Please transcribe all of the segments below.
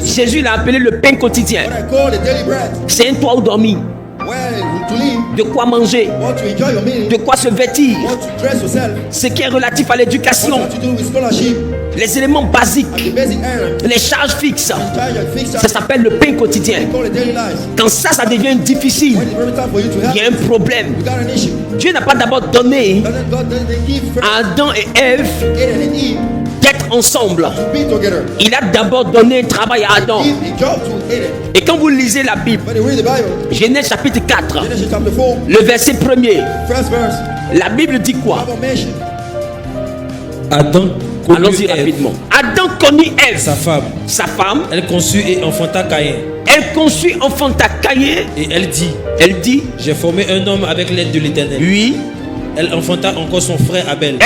Jésus l'a appelé le pain quotidien. C'est un toit où dormir, de quoi manger, de quoi se vêtir, ce qui est relatif à l'éducation, les éléments basiques, les charges fixes. Ça s'appelle le pain quotidien. Quand ça devient difficile, il y a un problème. Dieu n'a pas d'abord donné à Adam et Ève d'être ensemble. Il a d'abord donné un travail à Adam. Et quand vous lisez la Bible, Genèse chapitre 4, le verset 1er, la Bible dit quoi? Adam allons-y rapidement. Adam connut Ève, sa femme. Elle conçut et enfanta Caïn. Elle conçut, enfanta Caïn. Et elle dit, j'ai formé un homme avec l'aide de l'Éternel. Oui. Elle enfanta encore son frère Abel.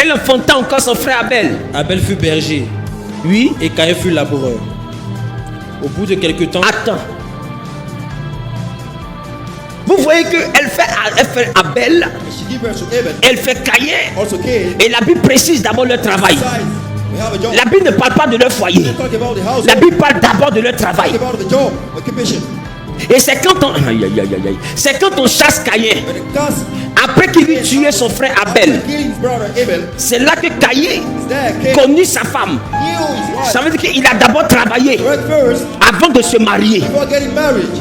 Abel fut berger. Oui. Et Caïn fut laboureur. Au bout de quelque temps. Attends. Vous voyez qu'elle fait Abel, elle fait Caïn. Et la Bible précise d'abord leur travail. La Bible ne parle pas de leur foyer. La Bible parle d'abord de leur travail. Et c'est quand on chasse Caïn, après qu'il eut tué son frère Abel, c'est là que Caïn connut sa femme. Ça veut dire qu'il a d'abord travaillé avant de se marier.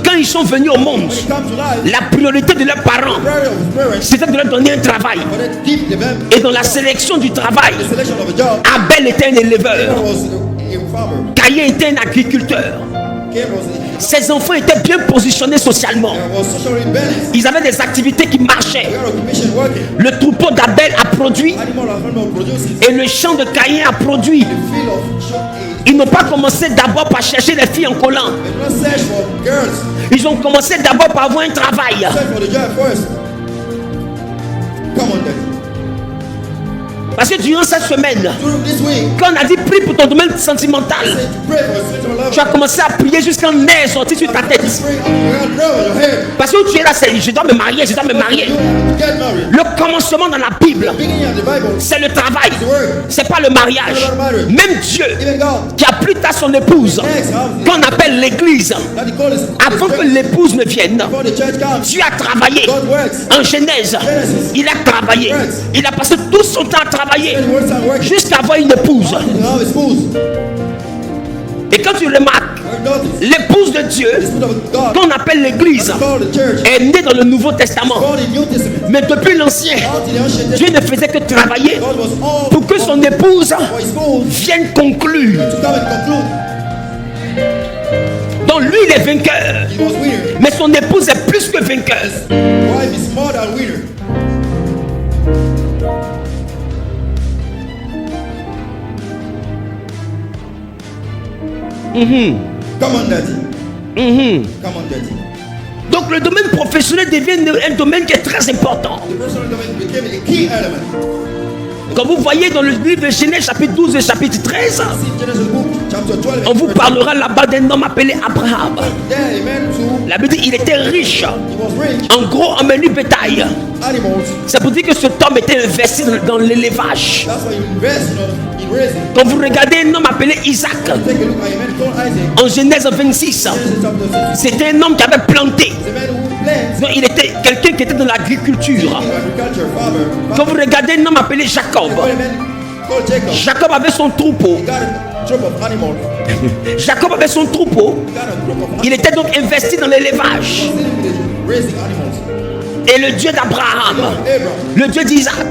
Quand ils sont venus au monde, la priorité de leurs parents, c'était de leur donner un travail. Et dans la sélection du travail, Abel était un éleveur, Caïn était un agriculteur. Ses enfants étaient bien positionnés socialement. Ils avaient des activités qui marchaient. Le troupeau d'Abel a produit et le champ de Caïn a produit. Ils n'ont pas commencé d'abord par chercher les filles en collant. Ils ont commencé d'abord par avoir un travail. Parce que durant cette semaine, quand on a dit prie pour ton domaine sentimental, tu as commencé à prier jusqu'à un nerf sorti sur ta tête. Parce que tu es là, c'est je dois me marier. Le commencement dans la Bible, c'est le travail, c'est pas le mariage. Même Dieu, qui a pris à son épouse, qu'on appelle l'église, avant que l'épouse ne vienne, Dieu a travaillé. En Genèse, il a travaillé. Il a passé tout son temps à travailler jusqu'à avoir une épouse. Et quand tu remarques, l'épouse de Dieu, qu'on appelle l'église, est née dans le Nouveau Testament. Mais depuis l'Ancien, Dieu ne faisait que travailler pour que son épouse vienne conclure. Donc lui, il est vainqueur, mais son épouse est plus que vainqueuse. Donc le domaine professionnel devient un domaine qui est très important. Quand vous voyez dans le livre de Genèse chapitre 12 et chapitre 13, on vous parlera là-bas d'un homme appelé Abraham. La Bible dit qu'il était riche, en gros en menu bétail. C'est pour dire que cet homme était investi dans l'élevage. Quand vous regardez un homme appelé Isaac, en Genèse 26, c'était un homme qui avait planté. Donc, il était quelqu'un qui était dans l'agriculture. Quand vous regardez un homme appelé Jacob, Jacob avait son troupeau. Jacob avait son troupeau. Il était donc investi dans l'élevage. Et le Dieu d'Abraham, le Dieu d'Isaac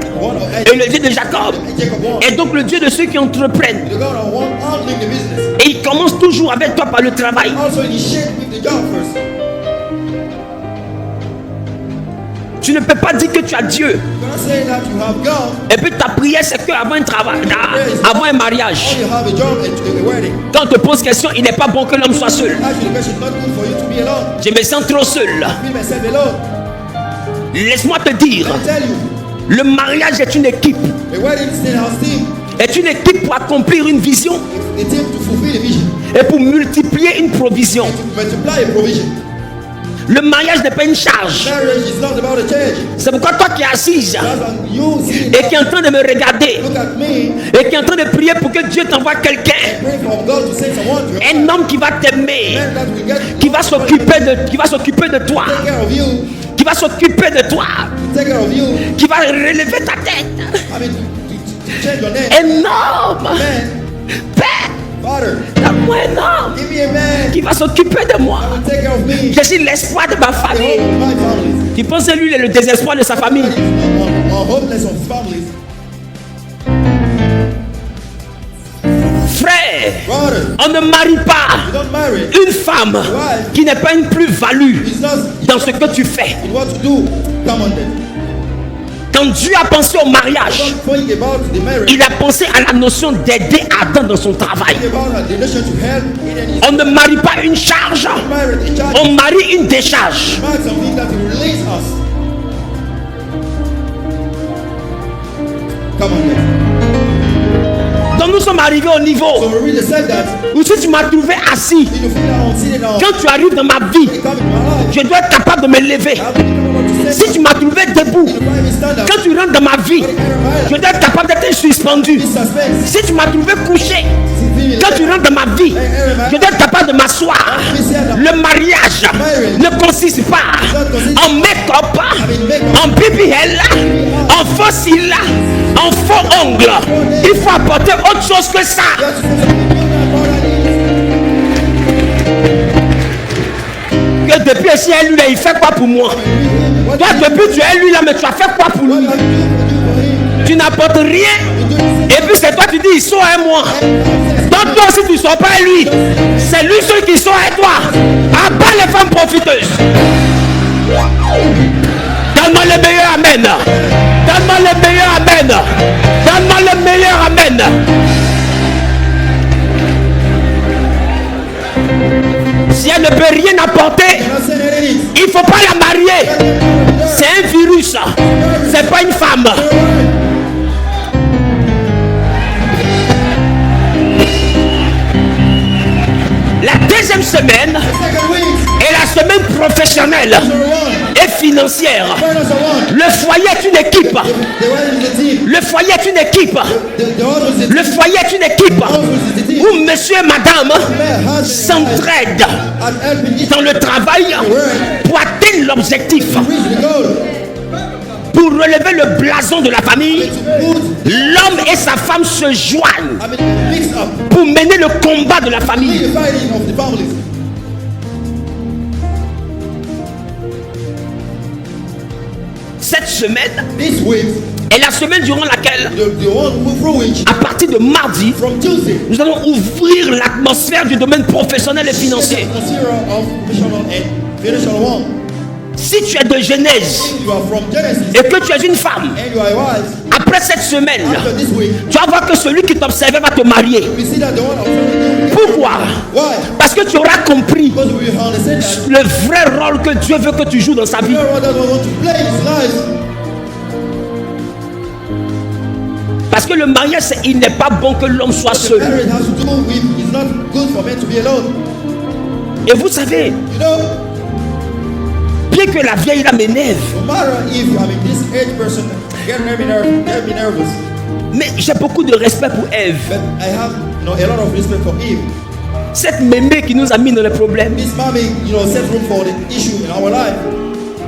et le Dieu de Jacob est donc le Dieu de ceux qui entreprennent. Et il commence toujours avec toi par le travail. Tu ne peux pas dire que tu as Dieu et puis ta prière c'est qu'avant un travail, avant un mariage. Quand on te pose question, il n'est pas bon que l'homme soit seul. Je me sens trop seul. Laisse-moi te dire, le mariage est une équipe. Est une équipe pour accomplir une vision et pour multiplier une provision. Le mariage n'est pas une charge. Marriage is not about a change. C'est pourquoi toi qui es assise That's why you see et qui est en train de me regarder look at me, et qui est en train de prier pour que Dieu t'envoie quelqu'un, pray for God to send someone to your un homme qui va t'aimer, man that will get qui va s'occuper de toi, take care of you, qui va s'occuper de toi, take care of you. qui va relever ta tête. I mean, to change your name. Un homme, Man, Père, Father, donne-moi un homme give me a man qui va s'occuper de moi. that will take care of me. Je suis l'espoir de ma The famille. hope of my family. Tu penses que lui, il est le désespoir de sa famille. Or hopeless of families. Frère, Brother, on ne marie pas you don't marry. une femme qui n'est pas une plus-value It's not dans ce que tu fais. in what to do. Come on then. Quand Dieu a pensé au mariage, Don't think about the marriage. il a pensé à la notion d'aider Adam dans son travail. Think about the relation to help in any On ne marie pas une charge, marriage. In charge, on marie une décharge. mark something that will release us. Come on then. Donc nous sommes arrivés au So niveau we really said that. où si tu m'as trouvé assis, You feel down, sit down. quand tu arrives dans ma vie, You come in my life. je dois être capable de me lever. I have to come about to say. Si tu m'as trouvé debout, You find me stand up. quand tu rentres dans ma vie, je dois être capable d'être suspendu. This suspense. Si tu m'as trouvé couché, quand tu rentres dans ma vie, je dois être capable de m'asseoir. Le mariage ne consiste pas en make-up, en BBL, en faux cils, en faux ongles. Il faut apporter autre chose que ça. Que depuis ici, lui là, il fait quoi pour moi? Toi, depuis tu es lui là, mais tu as fait quoi pour lui? Tu n'apportes rien. Et puis c'est toi qui dis, il sort à moi. Donc toi aussi, tu ne sors pas à lui. C'est lui seul qui sort à toi. Abat les femmes profiteuses. Donne-moi le meilleur amen. Donne-moi le meilleur amen. Donne-moi le meilleur amen. Si elle ne peut rien apporter, il ne faut pas la marier. C'est un virus. C'est pas une femme. La deuxième semaine est la semaine professionnelle et financière. Le foyer est une équipe. Le foyer est une équipe. Le foyer est une équipe où monsieur et madame s'entraident dans le travail pour atteindre l'objectif. Pour relever le blason de la famille, l'homme et sa femme se joignent pour mener le combat de la famille. Cette semaine est la semaine durant laquelle, à partir de mardi, nous allons ouvrir l'atmosphère du domaine professionnel et financier. Si tu es de Genèse et que tu es une femme, après cette semaine, tu vas voir que celui qui t'observait va te marier. Pourquoi? Parce que tu auras compris le vrai rôle que Dieu veut que tu joues dans sa vie. Parce que le mariage, il n'est pas bon que l'homme soit seul. Et vous savez, bien que la vieille là m'énerve, mais j'ai beaucoup de respect pour Ève. Cette mémé qui nous a mis dans les problèmes.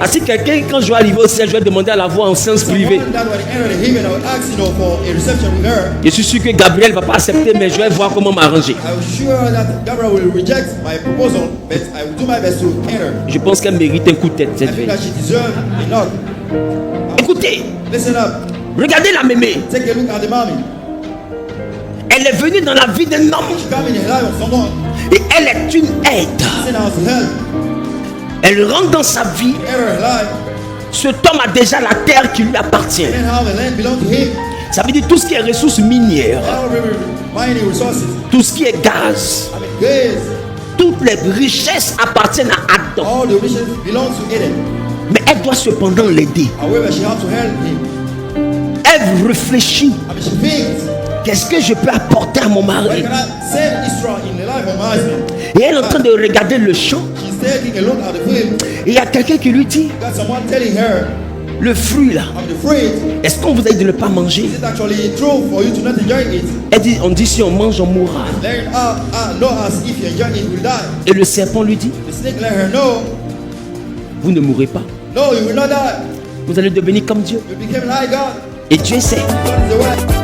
Si quelqu'un, quand je vais arriver au ciel, je vais demander à la voir en séance privée. Je suis sûr que Gabriel ne va pas accepter, mais je vais voir comment m'arranger. Je pense qu'elle mérite un coup de tête, cette fille. Écoutez, regardez la mémé. Elle est venue dans la vie d'un homme et elle est une aide. Elle rentre dans sa vie. Cet homme a déjà la terre qui lui appartient. Ça veut dire tout ce qui est ressources minières, tout ce qui est gaz, toutes les richesses appartiennent à Adam. Mais elle doit cependant l'aider. Elle réfléchit. Qu'est-ce que je peux apporter à mon mari? Et elle est en train de regarder le champ. She's taking a look at the fruit. Et il y a quelqu'un qui lui dit, Got someone telling her le fruit là, of the fruit. est-ce qu'on vous a dit de ne pas manger? Is it actually true for you to not enjoy it? Elle dit, on dit si on mange, on mourra. Let her know as if you enjoy it, you will die. Et le serpent lui dit, The snake let her know, vous ne mourrez pas. no, you will not die. Vous allez devenir comme Dieu. You became like God. Et Dieu sait. God is the way.